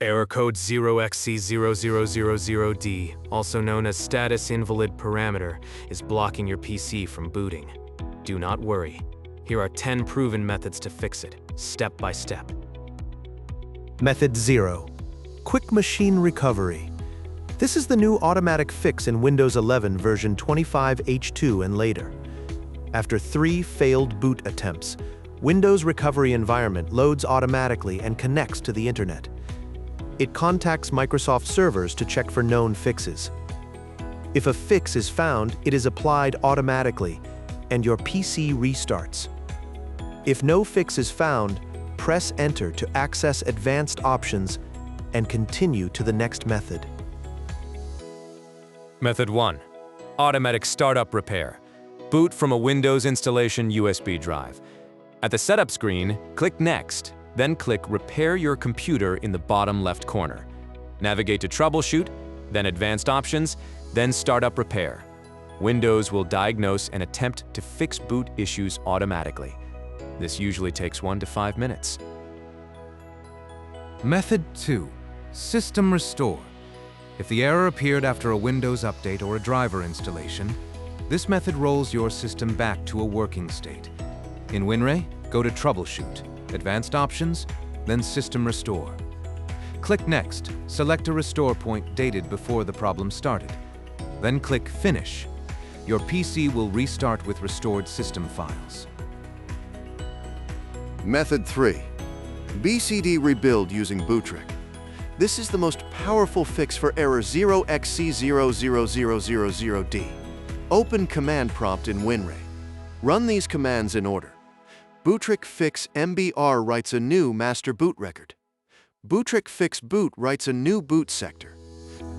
Error code 0xC0000D, also known as status invalid parameter, is blocking your PC from booting. Do not worry. Here are 10 proven methods to fix it, step by step. Method 0. Quick Machine Recovery. This is the new automatic fix in Windows 11 version 25H2 and later. After 3 failed boot attempts, Windows Recovery Environment loads automatically and connects to the internet. It contacts Microsoft servers to check for known fixes. If a fix is found, it is applied automatically, and your PC restarts. If no fix is found, press Enter to access advanced options and continue to the next method. Method 1. Automatic startup repair. Boot from a Windows installation USB drive. At the setup screen, click Next, then click Repair Your Computer in the bottom left corner. Navigate to Troubleshoot, then Advanced Options, then Startup Repair. Windows will diagnose and attempt to fix boot issues automatically. This usually takes 1 to 5 minutes. Method 2. System Restore. If the error appeared after a Windows update or a driver installation, this method rolls your system back to a working state. In WinRay, go to Troubleshoot, Advanced Options, then System Restore. Click Next, select a restore point dated before the problem started. Then click Finish. Your PC will restart with restored system files. Method 3. BCD Rebuild using Bootrec. This is the most powerful fix for error 0xC000000D. Open Command Prompt in WinRay. Run these commands in order. Bootrec fix MBR writes a new master boot record. Bootrec fix boot writes a new boot sector.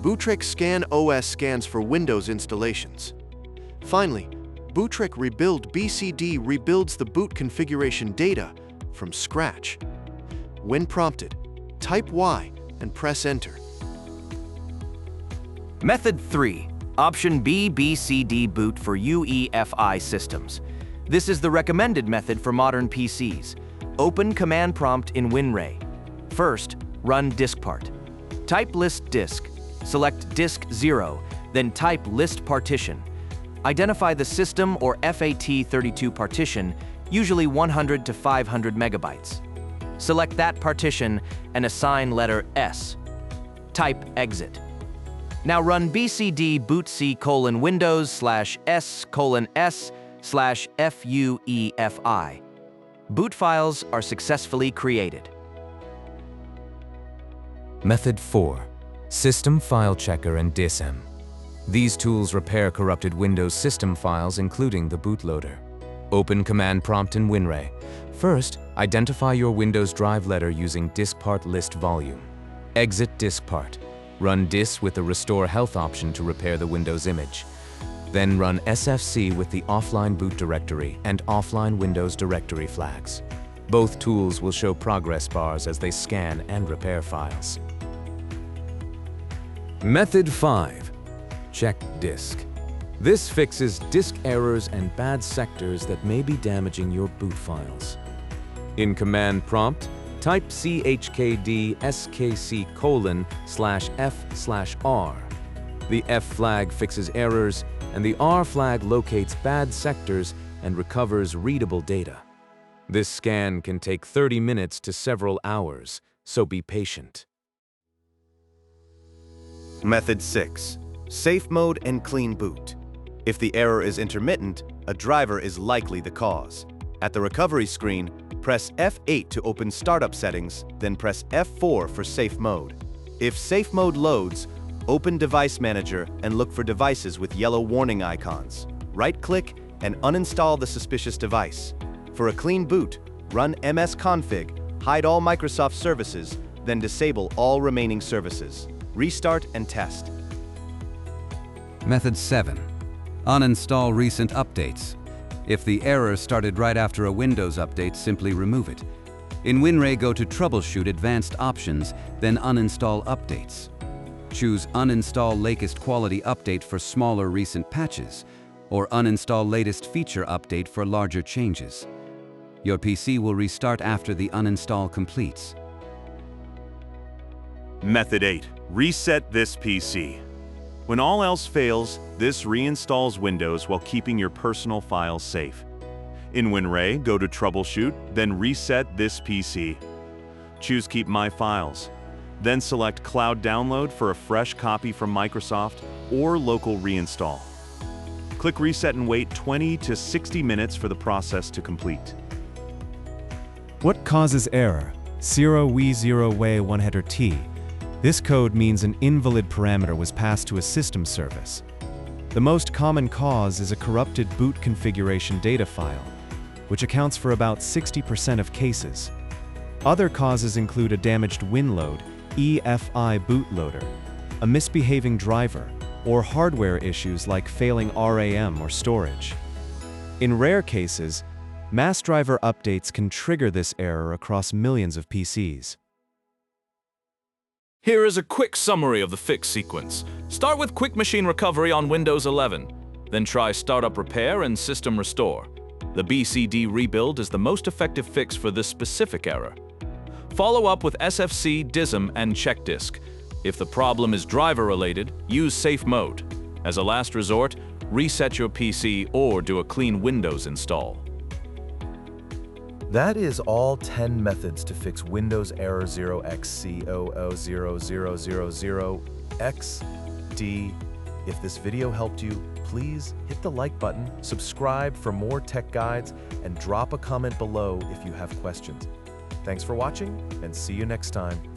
Bootrec scan OS scans for Windows installations. Finally, Bootrec Rebuild BCD rebuilds the boot configuration data from scratch. When prompted, type Y and press Enter. Method 3. Option B, BCD Boot for UEFI systems. This is the recommended method for modern PCs. Open Command Prompt in WinRay. First, run diskpart. Type list disk. Select disk 0, then type list partition. Identify the system or FAT32 partition, usually 100 to 500 megabytes. Select that partition and assign letter S. Type exit. Now run bcd-bootc:\s/s/fuefi. Boot files are successfully created. Method 4. System File Checker and DISM. These tools repair corrupted Windows system files, including the bootloader. Open Command Prompt in WinRay. First, identify your Windows drive letter using diskpart list volume. Exit diskpart. Run dis with the Restore Health option to repair the Windows image. Then run sfc with the offline boot directory and offline Windows directory flags. Both tools will show progress bars as they scan and repair files. Method 5. Check disk. This fixes disk errors and bad sectors that may be damaging your boot files. In Command Prompt, type CHKDSK:/F/R. The F flag fixes errors, and the R flag locates bad sectors and recovers readable data. This scan can take 30 minutes to several hours, so be patient. Method 6. Safe Mode and Clean Boot. If the error is intermittent, a driver is likely the cause. At the recovery screen, press F8 to open startup settings, then press F4 for Safe Mode. If Safe Mode loads, open Device Manager and look for devices with yellow warning icons. Right-click and uninstall the suspicious device. For a clean boot, run msconfig, hide all Microsoft services, then disable all remaining services. Restart and test. Method 7. Uninstall recent updates. If the error started right after a Windows update, simply remove it. In WinRay, go to Troubleshoot Advanced Options, then Uninstall Updates. Choose Uninstall Latest Quality Update for smaller recent patches, or Uninstall Latest Feature Update for larger changes. Your PC will restart after the uninstall completes. Method 8. Reset this PC. When all else fails, this reinstalls Windows while keeping your personal files safe. In WinRay, go to Troubleshoot, then Reset this PC. Choose Keep My Files. Then select Cloud Download for a fresh copy from Microsoft or local reinstall. Click Reset and wait 20 to 60 minutes for the process to complete. What causes error? 0xC000000D. This code means an invalid parameter was passed to a system service. The most common cause is a corrupted boot configuration data file, which accounts for about 60% of cases. Other causes include a damaged Winload.efi bootloader, a misbehaving driver, or hardware issues like failing RAM or storage. In rare cases, mass driver updates can trigger this error across millions of PCs. Here is a quick summary of the fix sequence. Start with quick machine recovery on Windows 11. Then try startup repair and system restore. The BCD Rebuild is the most effective fix for this specific error. Follow up with SFC, DISM, and check disk. If the problem is driver-related, use safe mode. As a last resort, reset your PC or do a clean Windows install. That is all 10 methods to fix Windows error 0xC000000XD. If this video helped you, please hit the like button, subscribe for more tech guides, and drop a comment below if you have questions. Thanks for watching, and see you next time.